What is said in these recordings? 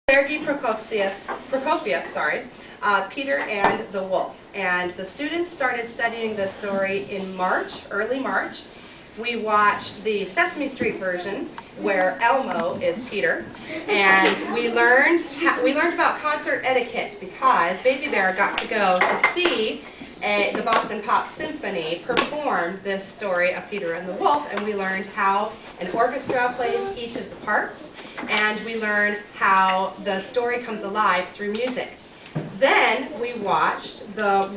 Sergei Prokofiev, Peter and the Wolf. And the students started studying this story in March, early March. We watched the Sesame Street version where Elmo is Peter, and we learned about concert etiquette because Baby Bear got to go to see the Boston Pop Symphony perform this story of Peter and the Wolf, and we learned how an orchestra plays each of the parts, and we learned how the story comes alive through music. Then we watched the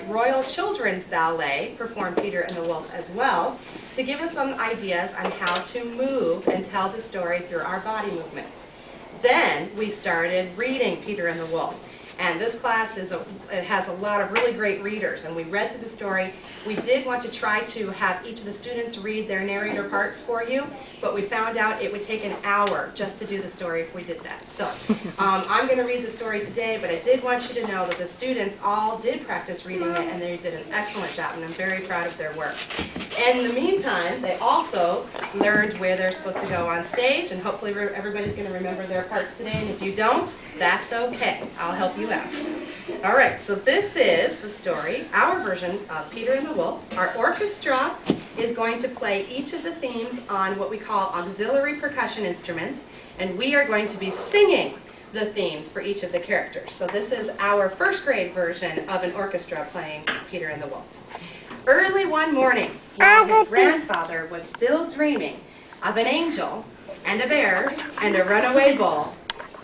Royal Children's Ballet perform Peter and the Wolf as well to give us some ideas on how to move and tell the story through our body movements. Then we started reading Peter and the Wolf. And this class has a lot of really great readers, and we read through the story. We did want to try to have each of the students read their narrator parts for you, but we found out it would take an hour just to do the story if we did that. So I'm going to read the story today, but I did want you to know that the students all did practice reading it, and they did an excellent job, and I'm very proud of their work. In the meantime, they also learned where they're supposed to go on stage, and hopefully everybody's going to remember their parts today, and if you don't, that's okay. I'll help you out. All right, so this is the story, our version of Peter and the Wolf. Our orchestra is going to play each of the themes on what we call auxiliary percussion instruments, and we are going to be singing the themes for each of the characters. So this is our first grade version of an orchestra playing Peter and the Wolf. Early one morning, while his grandfather was still dreaming of an angel and a bear and a runaway bull,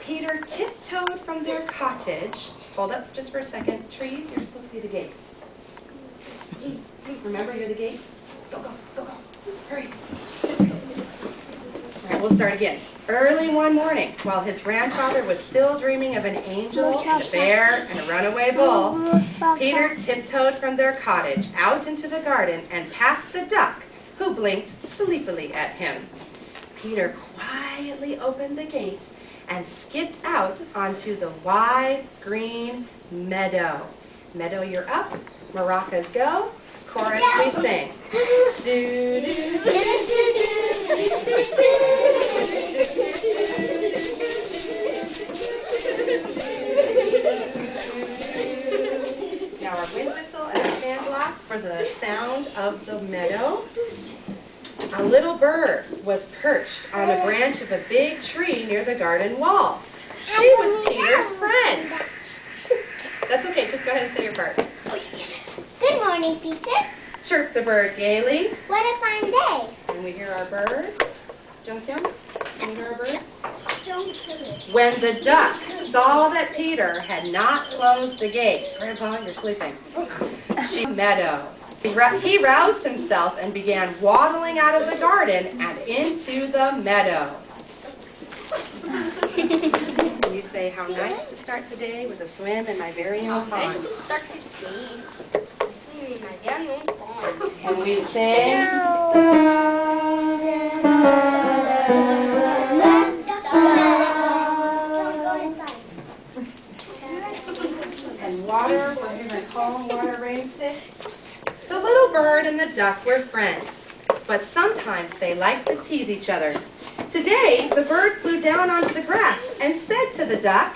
Peter tiptoed from their cottage. Hold up just for a second. Trees, you're supposed to be the gate. Hey, remember you're the gate? Go, go, go, go. Hurry. All right, we'll start again. Early one morning, while his grandfather was still dreaming of an angel, and a bear, and a runaway bull, Peter tiptoed from their cottage out into the garden and past the duck, who blinked sleepily at him. Peter quietly opened the gate and skipped out onto the wide green meadow. Meadow, you're up. Maracas go. Chorus, we sing. Do, do, do, Now our wind whistle and our sand blocks for the sound of the meadow. A little bird was perched on a branch of a big tree near the garden wall. She was Peter's friend. That's okay, just go ahead and say your part. Good morning, Peter. Chirped the bird gaily. What a fine day. When we hear our bird, jump down. Can you hear our bird? Don't When the duck saw that Peter had not closed the gate, Grandpa, you're sleeping. She meadow. He roused himself and began waddling out of the garden and into the meadow. You say, how nice to start the day with a swim in my very own pond. Nice to start the day. Swim in my very own pond. And we sing. And water, we're going to call water rain sticks. The little bird and the duck were friends, but sometimes they liked to tease each other. Today, the bird flew down onto the grass and said to the duck,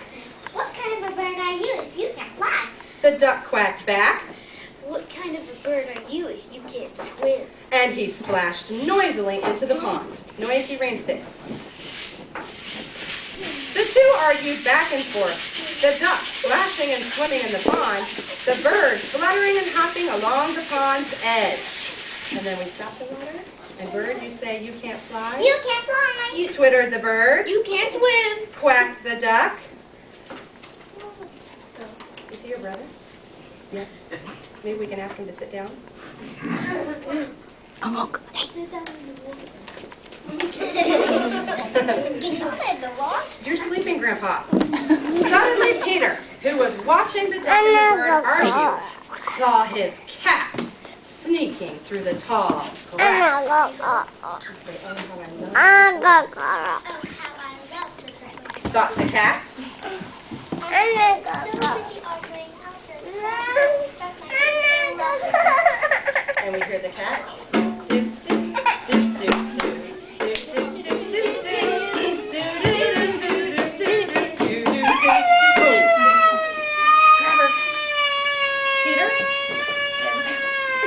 What kind of a bird are you if you can't fly? The duck quacked back. What kind of a bird are you if you can't swim? And he splashed noisily into the pond. Noisy rain sticks. The two argued back and forth. The duck splashing and swimming in the pond, the bird fluttering and hopping along the pond's edge. And then we stop the water, and bird, you say, you can't fly? You can't fly. You twittered the bird. You can't swim. Quacked the duck. Is he your brother? Yes. Maybe we can ask him to sit down. Sit down in the water. You're sleeping, Grandpa. Suddenly, Peter, who was watching the duck and the bird argue, saw his cat sneaking through the tall grass. Say, oh, how I love it. Thought the cat. And we hear the cat. Do, do, do, do, do, do, do, do, do, do, do, do, do, do, do, do, Peter?